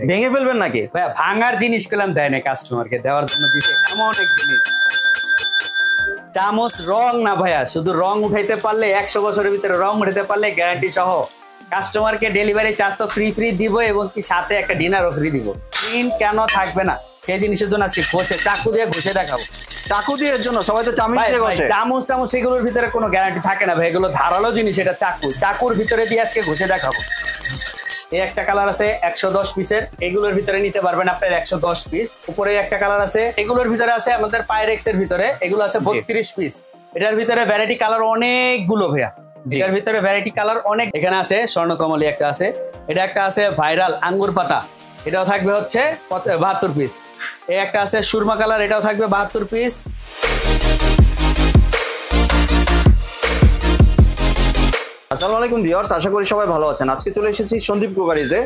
ভেঙে ফেলবেন নাকি ভাইয়া? ভাঙার জিনিস পেলাম দেয় না, কাস্টমারকে দেওয়ার জন্য দিছে এমন এক জিনিস। চামচ রং না ভাইয়া, শুধু রং উঠাইতে পারলে 100 বছরের ভিতরে রং উঠাইতে পারলে গ্যারান্টি সহ কাস্টমারকে ডেলিভারি চার্জ তো ফ্রি দিব এবং কি সাথে একটা ডিনারও ফ্রি দিব। প্রিন্ট কেন থাকবে না সেই জিনিসের জন্য আজকে ঘষে চাকু দিয়ে ঘষে দেখাবো। চাকু দিয়ে জন্য সবাই তো চামচ দিয়ে ঘষে। চামচ এগুলোর ভিতরে কোনো গ্যারান্টি থাকে না ভাই, এগুলো ধারালো জিনিস। এটা চাকুর ভিতরে দিয়ে আজকে ঘষে দেখাবো। এই একটা কালার আছে 110 পিসের, এগুলোর ভিতরে নিতে পারবেন আপনার 110 পিস। উপরে একটা কালার আছে, এগুলোর ভিতরে আছে আমাদের পাইরেক্স এর ভিতরে, এগুলো আছে 32 পিস। এটার ভিতরে ভ্যারাইটি কালার অনেকগুলো ভাইয়া, এটার ভিতরে ভ্যারাইটি কালার অনেক। এখানে আছে স্বর্ণকমলী একটা আছে, এটা একটা আছে ভাইরাল আঙ্গুর পাতা, এটাও থাকবে হচ্ছে 72 পিস। এই একটা আছে সুরমা কালার, এটাও থাকবে 72 পিস। আসসালামু আলাইকুম ভিউয়ার্স, আশা করি সবাই ভালো আছেন। আজকে চলে এসেছি সন্দীপ কুকারিজে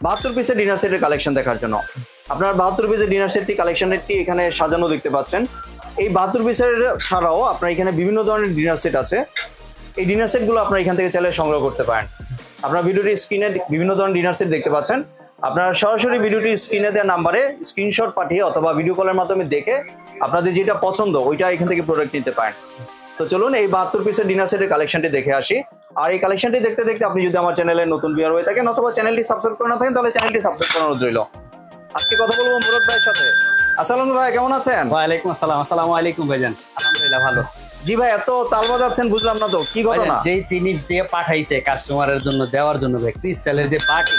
72 পিসের ডিনার সেটের কালেকশন দেখার জন্য। আপনারা 72 পিসের ডিনার সেটটি কালেকশনটি এখানে সাজানো দেখতে পাচ্ছেন। এই 72 পিসের ছাড়াও আপনার এখানে বিভিন্ন ধরনের ডিনার সেট আছে। এই ডিনার সেটগুলো আপনারা এখান থেকে চাইলে সংগ্রহ করতে পারেন। আপনারা ভিডিওটি স্ক্রিনে বিভিন্ন ধরনের ডিনার সেট দেখতে পাচ্ছেন। আপনারা সরাসরি ভিডিওটি স্ক্রিনে দেওয়া নাম্বারে স্ক্রিনশট পাঠিয়ে অথবা ভিডিও কলের মাধ্যমে দেখে আপনাদের যেটা পছন্দ ওইটা এখান থেকে প্রোডাক্ট নিতে পারেন। তো চলুন এই 72 পিসের ডিনার সেটের কালেকশনটি দেখে আসি। আর এই কালেকশনটি দেখতে দেখতে আপনি যদি আমার চ্যানেলে নতুন ভিউয়ার হয়ে থাকেন অথবা চ্যানেলটি সাবস্ক্রাইব করে না থাকেন তাহলে চ্যানেলটি সাবস্ক্রাইব করানো রইল। আজকে কথা বলবো মুরাদ ভাইয়ের সাথে। আসসালামু ভাই, কেমন আছেন? ওয়ালাইকুম আসসালাম। আসসালামু আলাইকুম ভাইজান। আলহামদুলিল্লাহ ভালো। জি ভাই, এত তাল বাজাচ্ছেন বুঝলাম না তো, কি ঘটনা? যে জিনিস দিয়ে পাঠাইছে কাস্টমারের জন্য দেওয়ার জন্য ভাই, ক্রিস্টালের যে বাটি,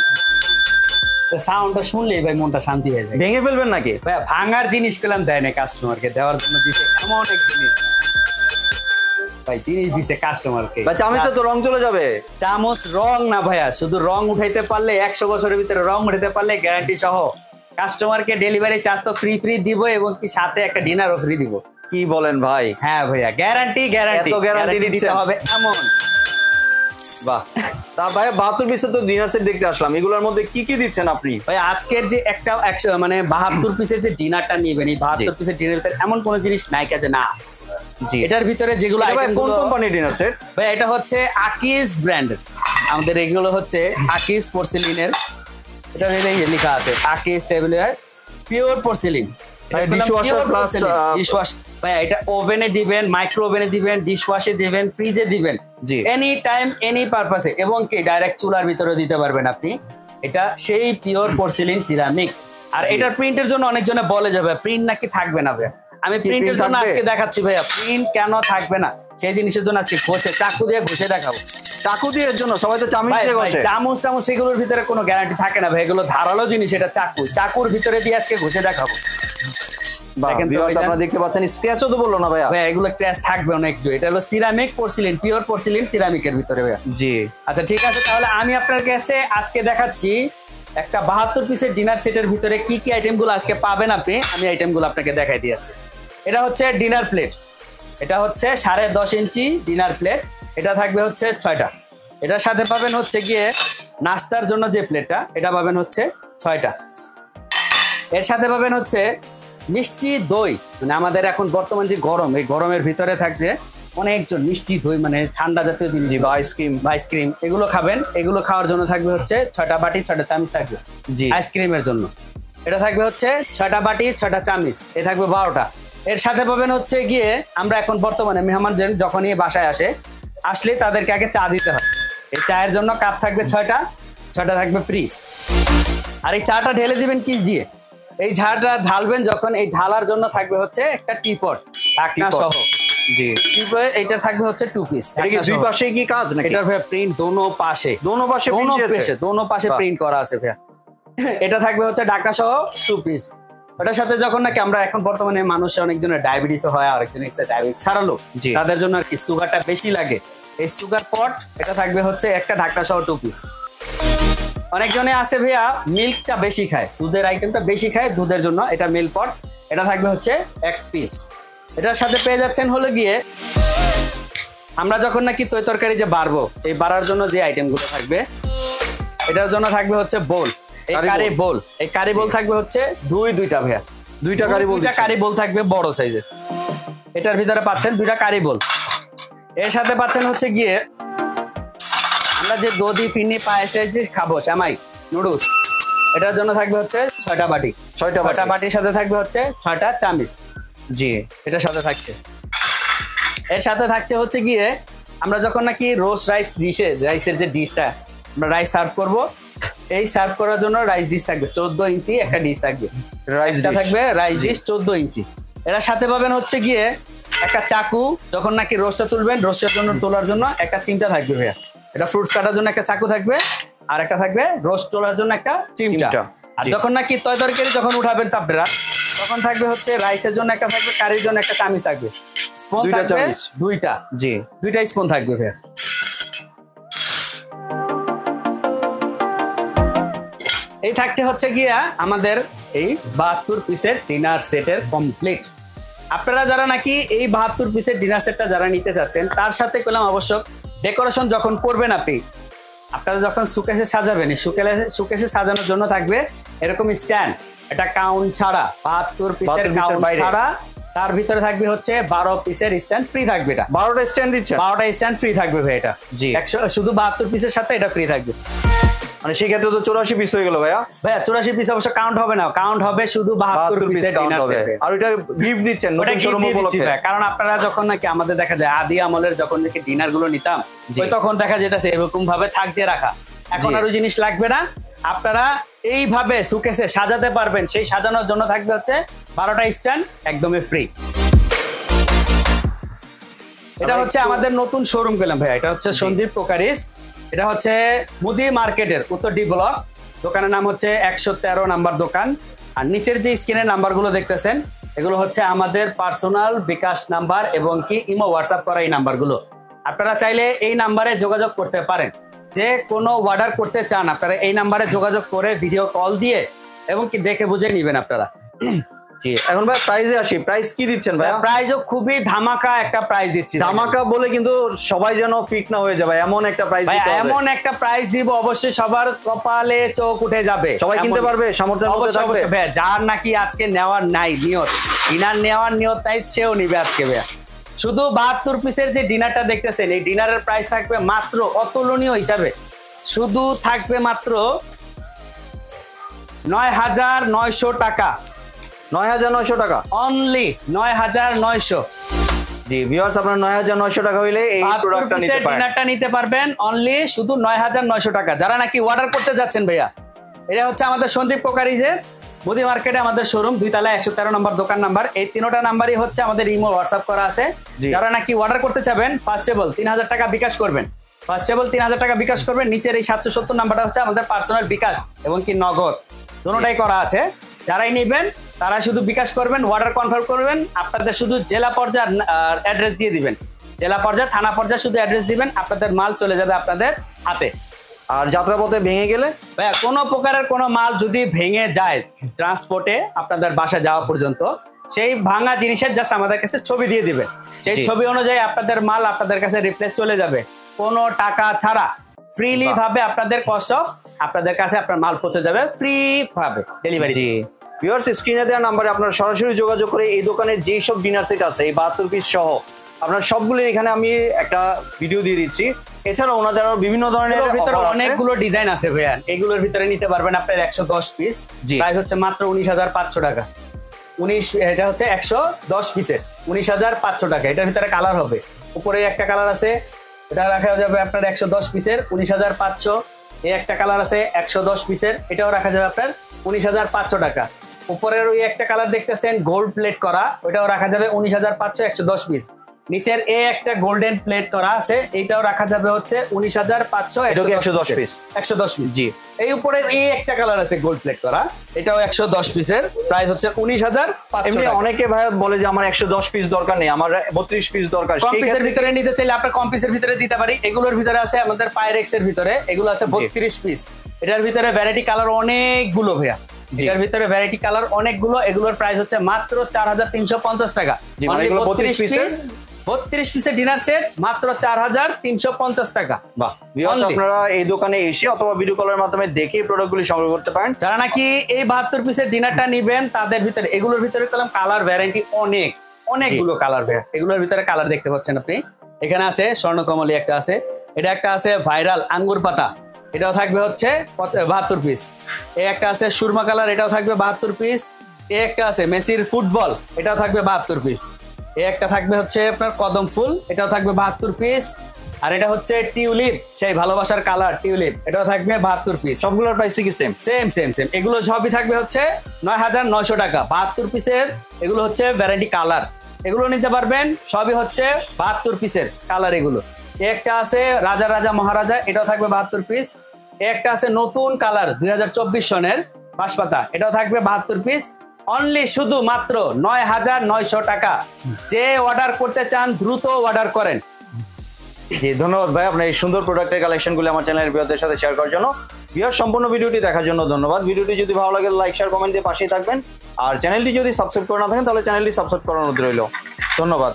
সাউন্ডটা শুনলেই ভাই মনটা শান্তি হয়ে যায়। ভেঙে ফেলবেন নাকি ভাই? ভাঙার জিনিস পেলাম দেয় না, কাস্টমারকে দেওয়ার জন্য দিছে এমন এক জিনিস। ভাই জিনিস দিছে কাস্টমারকে। ভাই চামচে তো রং চলে যাবে। চামচ রং না ভাইয়া, শুধু রং উঠাইতে পারলে 100 বছরের ভিতরে রং উঠাইতে পারলে গ্যারান্টি সহ কাস্টমারকে ডেলিভারি চার্জ তো ফ্রি দিব এবং কি সাথে একটা ডিনারও ফ্রি দিব। কি বলেন ভাই? হ্যাঁ ভাইয়া, গ্যারান্টি দিতে হবে এমন। বাহ। তা ভাই 72 পিসের তো ডিনার সেট দেখতে আসলাম, এগুলোর মধ্যে কি কি দিচ্ছেন আপনি? ভাই আজকের যে একটা মানে 72 পিসের যে ডিনারটা নিবেন, এই 72 পিসের ডিনারের ভিতরে এমন কোন জিনিস নাই কাজে না। জি, এটার ভিতরে যেগুলো আইটেম, কোন কোম্পানির ডিনার সেট ভাই? এটা হচ্ছে আকিজ ব্র্যান্ডের। আমাদের এগুলো হচ্ছে আকিজ পোর্সেলিনের, এটা লেখা আছে Akij tableware pure porcelain. Dishwasher plus dishwash ভাই, এটা ওভেনে দিবেন, মাইক্রো ওভেনে দিবেন, ডিশওয়াশে দিবেন, ফ্রিজে দিবেন, জি এনি টাইম এনি পারপাসে, এবং কি ডাইরেক্ট চুলার ভিতরে দিতে পারবেন আপনি। এটা সেই পিওর পোর্সেলিন সিরামিক। আর এটার প্রিন্টের জন্য অনেকজনে বলে যাবে প্রিন্ট নাকি থাকবে না ভাই। আমি প্রিন্টের জন্য আজকে দেখাচ্ছি ভাইয়া, প্রিন্ট কেন থাকবে না সেই জিনিসের জন্য আজকে ঘষে চাকু দিয়ে ঘষে দেখাবো। চাকু দিয়ে জন্য সবাই তো চামচ দিয়ে ঘষে। চামচ এগুলোর ভিতরে কোনো গ্যারান্টি থাকে না ভাই, এগুলো ধারালো জিনিস। এটা চাকুর ভিতরে দিয়ে আজকে ঘষে দেখাবো। আপনারা দেখতে পাচ্ছেন স্ক্র্যাচও তো বললো না ভাইয়া। ভাই এগুলো ক্র্যাশ থাকবে অনেক। এটা হলো সিরামিক পোর্সেলিন, পিওর পোর্সেলিন সিরামিকের ভিতরে ভাইয়া। জি আচ্ছা ঠিক আছে, তাহলে আমি আপনার কাছে আজকে দেখাচ্ছি একটা 72 পিসের ডিনার সেটের ভিতরে কি কি আইটেমগুলো আজকে পাবেন আপনি। আমি আইটেমগুলো আপনাকে দেখাই দিয়েছি। এটা হচ্ছে ডিনার প্লেট, এটা হচ্ছে 10.5 ইঞ্চি ডিনার প্লেট, এটা থাকবে হচ্ছে 6টা। এটার সাথে পাবেন হচ্ছে গিয়ে নাস্তার জন্য যে প্লেটটা, এটা পাবেন হচ্ছে 6টা। এর সাথে পাবেন হচ্ছে মিষ্টি দই, মানে আমাদের এখন বর্তমান যে গরম, এই গরমের ভিতরে থাকছে অনেকজন মিষ্টি দই, মানে ঠান্ডা জাতীয় জিনিস, আইসক্রিম এগুলো খাবেন। এগুলো খাওয়ার জন্য থাকবে হচ্ছে 6টা বাটি 6টা চামচ থাকবে আইসক্রিমের জন্য। এটা থাকবে হচ্ছে 6টা বাটি 6টা চামচ, এ থাকবে 12টা। এর সাথে পাবেন হচ্ছে গিয়ে, আমরা এখন বর্তমানে মেহমানজন যখনই বাসায় আসলে তাদেরকে আগে চা দিতে হয়। এই চায়ের জন্য কাপ থাকবে 6টা থাকবে ফ্রিজ। আর এই চাটা ঢেলে দিবেন কিস দিয়ে। এই ঝাড়টা ঢালবেন যখন, এই ঢালার জন্য থাকবে হচ্ছে একটা টিপট ঢাকনা সহ। জি, এটা থাকবে হচ্ছে 2 পিস। দুই পাশে কি কাজ নাকি? এটার ভাই প্রিন্ট দোনো পাশে প্রিন্ট করা আছে ভাই। এটা থাকবে হচ্ছে ঢাকনা সহ 2 পিস। ওটার সাথে যখন নাকি আমরা এখন বর্তমানে মানুষের অনেকজনের ডায়াবেটিস হয়, আরেকজনের ডায়াবেটিস ছাড়ালো, তাদের জন্য আর কি সুগারটা বেশি লাগে, এই সুগার পট এটা থাকবে হচ্ছে একটা ঢাকনা সহ 2 পিস। অনেকজনে আছে ভাইয়া মিল্কটা বেশি খায়, দুধের আইটেমটা বেশি খায়, দুধের জন্য এটা মিল্ক পট, এটা থাকবে হচ্ছে 1 পিস। এটার সাথে পেয়ে যাচ্ছেন হলো গিয়ে, আমরা যখন নাকি তরকারি যে বাড়বো, এই বাড়ার জন্য যে আইটেমগুলো থাকবে, এটার জন্য থাকবে হচ্ছে বোল, এই কারি বোল থাকবে হচ্ছে দুইটা ভাইয়া, দুইটা কারি বোল থাকবে বড় সাইজের। এটার ভিতরে পাচ্ছেন 2টা কারি বোল। এর সাথে পাচ্ছেন হচ্ছে গিয়ে আমরা যে দধি ফিরনি পায়েস টাইস খাবো, শ্যামাই নুডলস, এটার জন্য থাকবে হচ্ছে 6টা বাটি। 6টা বাটি। 6টা বাটির সাথে থাকবে হচ্ছে 6টা চামচ। জি, এটার সাথে থাকছে। এর সাথে থাকছে হচ্ছে গিয়ে আমরা যখন নাকি রোস্ট রাইস ডিশে, রাইসের যে ডিশটা আমরা রাইস সার্ভ করব, এই সার্ভ করার জন্য রাইস ডিশ থাকবে 14 ইঞ্চি একটা ডিশ থাকবে। রাইসটা থাকবে রাইস ডিশ 14 ইঞ্চি। এর সাথে পাবেন হচ্ছে গিয়ে একটা চাকু, যখন নাকি রোস্টটা তুলবেন, রোস্টের জন্য তোলার জন্য একটা চিমটা থাকবে ভাইয়া। এটা ফ্রুটস কাটার জন্য একটা চাকু থাকবে, আর একটা থাকবে রোস্ট তোলার জন্য একটা চিমটা। আর যখন নাকি তরকারি যখন উঠাবেন আপনারা, তখন থাকবে হচ্ছে রাইসের জন্য একটা থাকবে, কারির জন্য একটা চামচ থাকবে, স্পুন থাকবে দুইটা। জি, দুইটা স্পুন থাকবে ভাইয়া। এই থাকছে হচ্ছে গিয়া আমাদের এই 72 পিসের ডিনার সেটের কমপ্লিট। আপনারা যারা নাকি এই 72 পিসের ডিনার সেটটা যারা নিতে চাচ্ছেন, তার সাথে করলাম অবশ্য ডেকোরেশন যখন করবেন আপনি, আপনারা যখন সুকেশে সাজাবেন, সুকেশে সাজানোর জন্য থাকবে এরকম স্ট্যান্ড। এটা কাউন্ট ছাড়া 72 পিসের কাউন্ট ছাড়া, তার ভিতরে থাকবে হচ্ছে 12 পিসের স্ট্যান্ড ফ্রি থাকবে। এটা 12টা স্ট্যান্ড দিচ্ছে, 12টা স্ট্যান্ড ফ্রি থাকবে ভাই। এটা জি, শুধু 72 পিসের সাথে এটা ফ্রি থাকবে। মানে সেই ক্ষেত্রে তো 84 পিস হয়ে গেল ভাইয়া। 84 পিস অবশ্য কাউন্ট হবে না, কাউন্ট হবে শুধু 72 পিসের ডিনার সেট। আর ওটা গিফট দিচ্ছেন নতুন শোরুম উপলক্ষে। কারণ আপনারা যখন নাকি আমাদের দেখা যায় আদি আমলের যখন নাকি ডিনার গুলো নিতাম, ওই তখন দেখা যেতেছে এরকম ভাবে থাক দিয়ে রাখা। এখন আর ওই জিনিস লাগবে না, আপনারা এইভাবে সুকেসে সাজাতে পারবেন। সেই সাজানোর জন্য থাকবে হচ্ছে 12টা স্ট্যান্ড একদমই ফ্রি। এটা হচ্ছে আমাদের নতুন শোরুম গেলাম ভাই। এটা হচ্ছে সন্দীপ কোকারিস। এটা হচ্ছে মুদি মার্কেটের উত্তর ডি ব্লক। দোকানের নাম হচ্ছে 113 নাম্বার দোকান। আর নিচের যে স্ক্রিনের নাম্বারগুলো দেখতেছেন, এগুলো হচ্ছে আমাদের পার্সোনাল বিকাশ নাম্বার এবং কি ইমো হোয়াটসঅ্যাপ করা এই নাম্বারগুলো। আপনারা চাইলে এই নাম্বারে যোগাযোগ করতে পারেন। যে কোনো অর্ডার করতে চান, আপনারা এই নাম্বারে যোগাযোগ করে ভিডিও কল দিয়ে এবং কি দেখে বুঝে নেবেন আপনারা। জি, এখন ভাই প্রাইসে আসি। প্রাইস কি দিচ্ছেন ভাই? প্রাইসও খুবই ধামাকা একটা প্রাইস দিচ্ছি। ধামাকা বলে কিন্তু সবাই যেন ফিট না হয়ে যাবে, এমন একটা প্রাইস দিতে হবে। এমন একটা প্রাইস দিব অবশ্যই সবার কপালে চোখ উঠে যাবে। সবাই কিনতে পারবে, সামর্থ্যের মধ্যে থাকবে। ভাই যার নাকি আজকে নেওয়ার নাই নিয়ত, ডিনার নেওয়ার নিয়ত নাই, সেও নিবে আজকে ভাই। শুধু 72 পিসের যে ডিনারটা দেখতেছেন, এই ডিনারের প্রাইস থাকবে মাত্র অতুলনীয় হিসাবে, শুধু থাকবে মাত্র 9,900 টাকা। 9,900 টাকা অনলি 9,900। জি ভিউয়ার্স, আপনারা 9,900 টাকা হইলে এই প্রোডাক্টটা নিতে পারেন। ডিনারটা নিতে পারবেন অনলি শুধু 9,900 টাকা। যারা নাকি অর্ডার করতে যাচ্ছেন ভাইয়া, এটা হচ্ছে আমাদের সন্দীপ কোকারিজের মুদি মার্কেটে আমাদের শোরুম, 2 তলায় 113 নম্বর দোকান নাম্বার। এই তিনটা নাম্বারই হচ্ছে আমাদের ইমো হোয়াটসঅ্যাপ করা আছে। যারা নাকি অর্ডার করতে চাবেন, ফার্স্টেবল 3,000 টাকা বিকাশ করবেন। ফার্স্টেবল 3,000 টাকা বিকাশ করবেন। নিচের এই 770 নাম্বারটা হচ্ছে আমাদের পার্সোনাল বিকাশ এবং কি নগদ, দুটোটাই করা আছে। যারাই নেবেন তারা শুধু বিকাশ করবেন, অর্ডার কনফার্ম করবেন। আপনাদের শুধু জেলা পর্যায়ে অ্যাড্রেস দিয়ে দিবেন, জেলা পর্যায়ে থানা পর্যায়ে শুধু অ্যাড্রেস দিবেন, আপনাদের মাল চলে যাবে আপনাদের হাতে। আর যাত্রাপথে ভেঙে গেলে ভাইয়া কোনো প্রকারের কোনো মাল যদি ভেঙে যায় ট্রান্সপোর্টে আপনাদের বাসা যাওয়া পর্যন্ত, সেই ভাঙা জিনিসের জাস্ট আমাদের কাছে ছবি দিয়ে দিবেন। সেই ছবি অনুযায়ী আপনাদের মাল আপনাদের কাছে রিপ্লেস চলে যাবে কোনো টাকা ছাড়া। ফ্রিলি ভাবে আপনাদের কস্ট অফ আপনাদের কাছে আপনার মাল পৌঁছে যাবে ফ্রি ভাবে ডেলিভারি। জি ভিউয়ার্স, স্ক্রিনে দেওয়া নাম্বারে আপনারা সরাসরি যোগাযোগ করে এই দোকানের যেই সব ডিনার সেট আছে এই 72 পিস সহ আপনার সবগুলো এখানে আমি একটা ভিডিও দিয়ে দিচ্ছি। এছাড়া ওনাদের বিভিন্ন ধরনের ভিতরে অনেকগুলো ডিজাইন আছে ভাইয়া, এগুলোর ভিতরে নিতে পারবেন আপনার 110 পিস। প্রাইস হচ্ছে মাত্র 19,500 টাকা। এটা হচ্ছে 110 পিসের 19,500 টাকা। এটার ভিতরে কালার হবে, উপরে একটা কালার আছে, এটা রাখা যাবে আপনার 110 পিসের 19,500। এই একটা কালার আছে 110 পিসের, এটাও রাখা যাবে আপনার 19,500 টাকা। উপরের ওই একটা কালার দেখতেছেন গোল্ড প্লেট করা, ওইটাও রাখা যাবে 19,500 110 পিস। নিচের এই একটা গোল্ডেন প্লেট করা আছে, এইটাও রাখা যাবে হচ্ছে 19,500 110 পিস। 110 পিস জি। এই উপরে এই একটা কালার আছে গোল্ড প্লেট করা, এটাও 110 পিসের, প্রাইস হচ্ছে 19,500। এমনি অনেকে ভাই বলে যে আমার 110 পিস দরকার নেই, আমার 32 পিস দরকার। কম পিসের ভিতরে নিতে চাইলে আপনার কম পিসের ভিতরে দিতে পারি। এগুলোর ভিতরে আছে আমাদের পাইরেক্স এর ভিতরে, এগুলো আছে 32 পিস। এটার ভিতরে ভ্যারাইটি কালার অনেকগুলো ভাইয়া, এটার ভিতরে ভ্যারাইটি কালার অনেকগুলো। এগুলোর প্রাইস হচ্ছে মাত্র 4,350 টাকা। 32 পিসের ডিনার সেট মাত্র 4,350 টাকা। বাহ ভিউয়ার্স, আপনারা এই দোকানে এসে অথবা ভিডিও কলের মাধ্যমে দেখে প্রোডাক্টগুলি সংগ্রহ করতে পারেন। যারা নাকি এই 72 পিসের ডিনারটা নেবেন, তাদের ভিতরে এগুলোর ভিতরে কলম কালার ভ্যারাইটি অনেকগুলো কালার ভ্যারাইটি। এগুলোর ভিতরে কালার দেখতে পাচ্ছেন আপনি, এখানে আছে স্বর্ণকমলী একটা আছে, এটা একটা আছে ভাইরাল আঙ্গুর পাতা, এটাও থাকবে হচ্ছে 72 পিস। এই একটা আছে সুরমা কালার, এটাও থাকবে 72 পিস। এই একটা আছে মেসির ফুটবল, এটাও থাকবে 72 পিস। এই একটা থাকবে হচ্ছে আপনার কদম ফুল, এটাও থাকবে 72 পিস। আর এটা হচ্ছে টিউলিপ, সেই ভালোবাসার কালার টিউলিপ, এটাও থাকবে 72 পিস। সবগুলোর প্রাইসই কি সেম? Same same same. এগুলো সবই থাকবে হচ্ছে 9,900 টাকা। 72 পিসের এগুলো হচ্ছে ভ্যারাইটি কালার, এগুলো নিতে পারবেন। সবই হচ্ছে 72 পিসের কালার এগুলো। একটা আছে রাজা রাজা মহারাজা, এটাও থাকবে 72 পিস। একটা আছে নতুন কালার 2024 সনের বাঁশপাতা, এটাও থাকবে 72 পিস। অনলি শুধু মাত্র 9,900 টাকা। যে অর্ডার করতে চান দ্রুত অর্ডার করেন। জি ধন্যবাদ ভাই, আপনার এই সুন্দর প্রোডাক্টের কালেকশনগুলো আমার চ্যানেলের ভিউয়ারদের সাথে শেয়ার করার জন্য। ভিউয়ার সম্পূর্ণ ভিডিওটি দেখার জন্য ধন্যবাদ। ভিডিওটি যদি ভালো লাগে লাইক শেয়ার কমেন্ট দিয়ে পাশেই থাকবেন। আর চ্যানেলটি যদি সাবস্ক্রাইব করে না থাকেন তাহলে চ্যানেলটি সাবস্ক্রাইব করার অনুরোধ রইল। ধন্যবাদ।